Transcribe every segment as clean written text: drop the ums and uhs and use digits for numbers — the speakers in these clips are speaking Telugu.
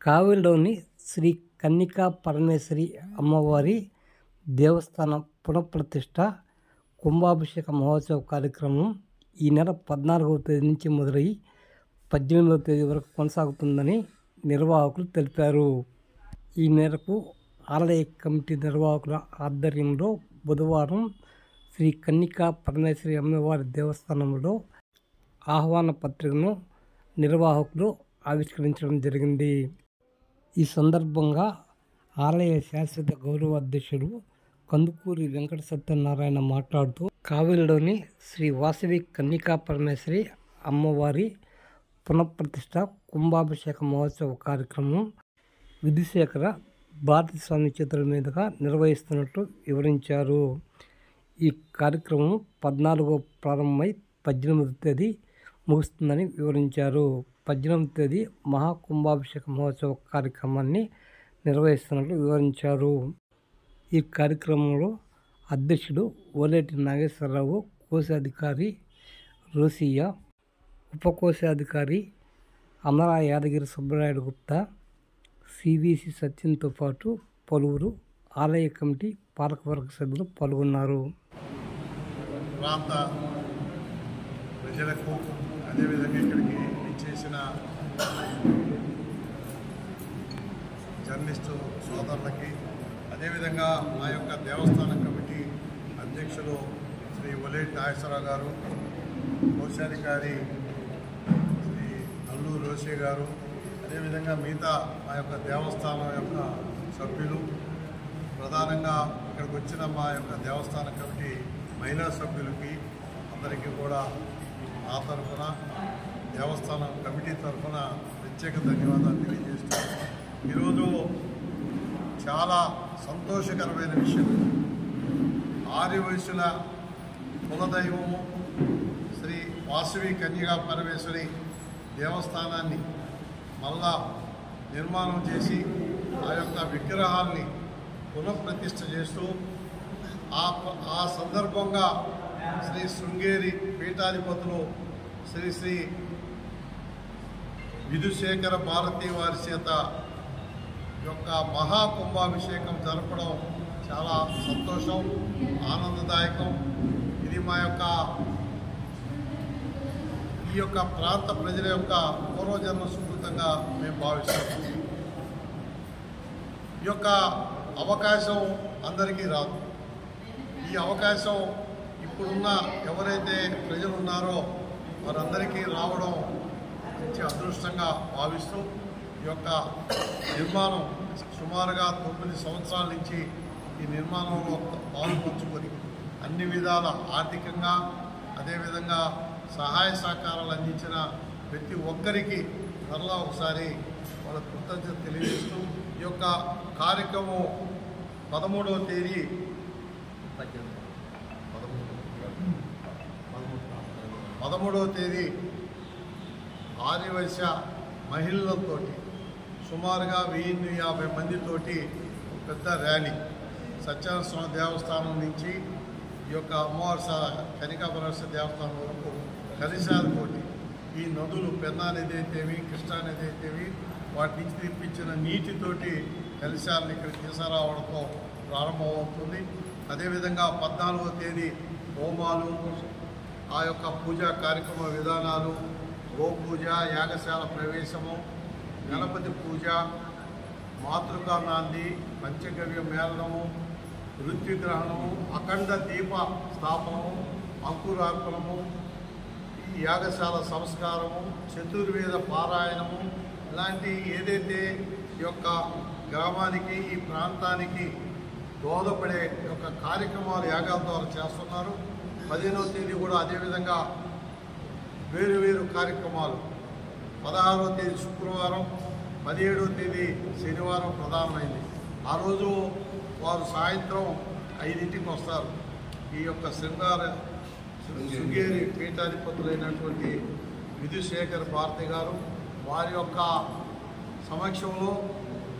కావలిలోని శ్రీ కన్నికా పరమేశ్వరి అమ్మవారి దేవస్థానం పునఃప్రతిష్ఠ కుంభాభిషేక మహోత్సవ కార్యక్రమం ఈ నెల 14వ తేదీ నుంచి మొదలై 18వ తేదీ వరకు కొనసాగుతుందని నిర్వాహకులు తెలిపారు. ఈ మేరకు ఆలయ కమిటీ నిర్వాహకుల ఆధ్వర్యంలో బుధవారం శ్రీ కన్నికా పరమేశ్వరి అమ్మవారి దేవస్థానంలో ఆహ్వాన పత్రికను నిర్వాహకులు ఆవిష్కరించడం జరిగింది. ఈ సందర్భంగా ఆలయ శాశ్వత గౌరవ అధ్యక్షుడు కందుకూరి వెంకట సత్యనారాయణ మాట్లాడుతూ, కావలిలోని శ్రీ వాసవి కన్నికా పరమేశ్వరి అమ్మవారి పునఃప్రతిష్ఠ కుంభాభిషేక మహోత్సవ కార్యక్రమం విధుశేఖర భారతీస్వామి చేతుల మీదుగా నిర్వహిస్తున్నట్లు వివరించారు. ఈ కార్యక్రమం 14వ ప్రారంభమై 18వ తేదీ ముగుస్తుందని వివరించారు. 18వ తేదీ మహాకుంభాభిషేక మహోత్సవ కార్యక్రమాన్ని నిర్వహిస్తున్నట్లు వివరించారు. ఈ కార్యక్రమంలో అధ్యక్షుడు ఓలేటి నాగేశ్వరరావు, కోశాధికారి రోసియా, ఉపకోశాధికారి అమరా యాదగిరి సుబ్బరాయుడు గుప్తా, సివిసి సత్యంతో పాటు పలువురు ఆలయ కమిటీ పాలకవర్గ సభ్యులు పాల్గొన్నారు. ప్రాంత ప్రజలకు అదేవిధంగా ఇక్కడికి ఇచ్చేసిన జర్నలిస్టు సోదరులకి, అదేవిధంగా మా యొక్క దేవస్థానం కమిటీ అధ్యక్షులు శ్రీ ఒలేటి నాగేశ్వరరావు గారు, కోశాధికారి శ్రీ అల్లూరు రోషే గారు, అదేవిధంగా మిగతా మా యొక్క దేవస్థానం యొక్క సభ్యులు, ప్రధానంగా ఇక్కడికి వచ్చిన మా యొక్క దేవస్థాన కమిటీ మహిళా సభ్యులకి అందరికీ కూడా నా తరఫున దేవస్థానం కమిటీ తరఫున ప్రత్యేక ధన్యవాదాలు తెలియజేస్తూ, ఈరోజు చాలా సంతోషకరమైన విషయం. ఆర్యవైశ్యుల కులదైవము శ్రీ వాసవి కన్యకా పరమేశ్వరి దేవస్థానాన్ని మళ్ళా నిర్మాణం చేసి ఆ యొక్క విగ్రహాల్ని పునఃప్రతిష్ఠ చేస్తూ ఆ సందర్భంగా శ్రీ శృంగేరి పీఠాధిపతులు శ్రీ శ్రీ విధుశేఖర భారతి వారి చేత యొక్క మహాకుంభాభిషేకం జరపడం చాలా సంతోషం, ఆనందదాయకం. ఇది మా యొక్క ఈ యొక్క ప్రాంత ప్రజల యొక్క పూర్వజన్మ సుకృతంగా మేము భావిస్తాము. ఈ యొక్క అవకాశం అందరికీ రాదు. ఈ అవకాశం ఇప్పుడున్న ఎవరైతే ప్రజలు ఉన్నారో వారందరికీ రావడం మంచి అదృష్టంగా భావిస్తూ, ఈ యొక్క నిర్మాణం సుమారుగా 9 సంవత్సరాల నుంచి ఈ నిర్మాణంలో పాల్పంచుకొని అన్ని విధాల ఆర్థికంగా అదేవిధంగా సహాయ సహకారాలు అందించిన ప్రతి ఒక్కరికి మరలా ఒకసారి వాళ్ళ కృతజ్ఞత తెలియజేస్తూ, ఈ యొక్క కార్యక్రమం 13వ తేదీ 13వ తేదీ ఆర్యవైశ్య మహిళలతోటి సుమారుగా 1050 మందితోటి పెద్ద ర్యాలీ సత్యనారాయణ స్వామి దేవస్థానం నుంచి ఈ యొక్క అమ్మవారి కన్నికా పరమేశ్వరి దేవస్థానం వరకు కలిశాలతోటి ఈ నదులు పెన్నా నది అయితేవి, కృష్ణా నది అయితేవి, వాటి నుంచి తెప్పించిన నీటితోటి కలిశాలను ఇక్కడ తీసుకురావడంతో ప్రారంభమవుతుంది. అదేవిధంగా 14వ తేదీ హోమాలు, ఆ యొక్క పూజా కార్యక్రమ విధానాలు, గోపూజ, యాగశాల ప్రవేశము, గణపతి పూజ, మాతృకా నాంది, పంచగవ్య మేళనము, ఋత్విగ్రహణము, అఖండ దీప స్థాపనము, అంకురార్పణము, ఈ యాగశాల సంస్కారము, చతుర్వేద పారాయణము, ఇలాంటి ఏదైతే ఈ యొక్క గ్రామానికి ఈ ప్రాంతానికి దోహదపడే యొక్క కార్యక్రమాలు యాగాల ద్వారా చేస్తున్నారు. 15వ తేదీ కూడా అదేవిధంగా వేరు కార్యక్రమాలు 16వ తేదీ శుక్రవారం, 17వ తేదీ శనివారం ప్రధానమైంది. ఆ రోజు వారు సాయంత్రం 5ంటికి వస్తారు. ఈ యొక్క శృంగేరి పీఠాధిపతులైనటువంటి విధుశేఖర భారతి గారు వారి యొక్క సమక్షంలో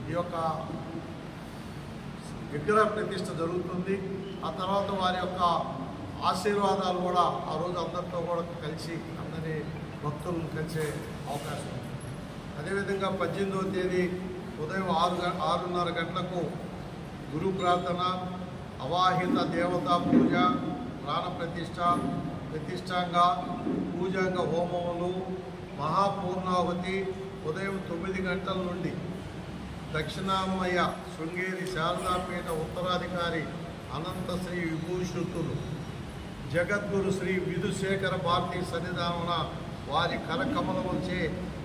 ఈ యొక్క విగ్రహ ప్రతిష్ఠ జరుగుతుంది. ఆ తర్వాత వారి యొక్క ఆశీర్వాదాలు కూడా ఆ రోజు అందరితో కూడా కలిసి అందరి భక్తులను కలిసే అవకాశం ఉంది. అదేవిధంగా 18వ తేదీ ఉదయం 6:30 గంటలకు గురు ప్రార్థన, అవాహిత దేవతా పూజ, ప్రాణ ప్రతిష్టాంగ పూజాంగ హోమములు, మహాపూర్ణాహుతి ఉదయం 9 గంటల నుండి దక్షిణామయ్య శృంగేరి శారదాపీఠ ఉత్తరాధికారి అనంత శ్రీ విభూషితులు జగద్గురు శ్రీ విధుశేఖర భారతీ సన్నిధానమున వారి కరకమలముచే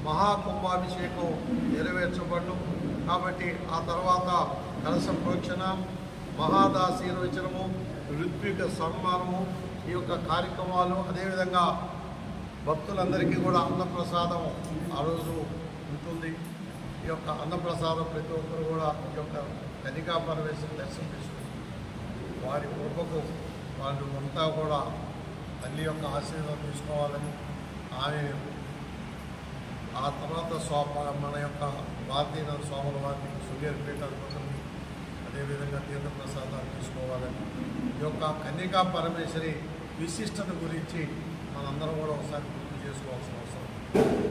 మహాకుంభాభిషేకం నెరవేర్చబడును. కాబట్టి ఆ తర్వాత కలశ ప్రోక్షణ, మహాదాశీర్వచనము, ఋత్విక సన్మానము, ఈ యొక్క కార్యక్రమాలు, అదేవిధంగా భక్తులందరికీ కూడా అన్నప్రసాదం ఆ రోజు ఉంటుంది. ఈ యొక్క అన్నప్రసాదం ప్రతి ఒక్కరు కూడా ఈ యొక్క కన్నికా పరమేశ్వరుని దర్శనం చేసుకుని వారి కృపకు వాళ్ళు అంతా కూడా తల్లి యొక్క ఆశీర్వాదం తీసుకోవాలని, ఆమె ఆ తర్వాత మన యొక్క భారతీయ స్వాముల వారిని శృంగేరి పీఠాధిపతుల్ని అదేవిధంగా తీర్థప్రసాదాలు తీసుకోవాలని, ఈ యొక్క కన్నికా పరమేశ్వరి విశిష్టత గురించి మనందరం కూడా ఒకసారి గుర్తు చేసుకోవాల్సిన అవసరం.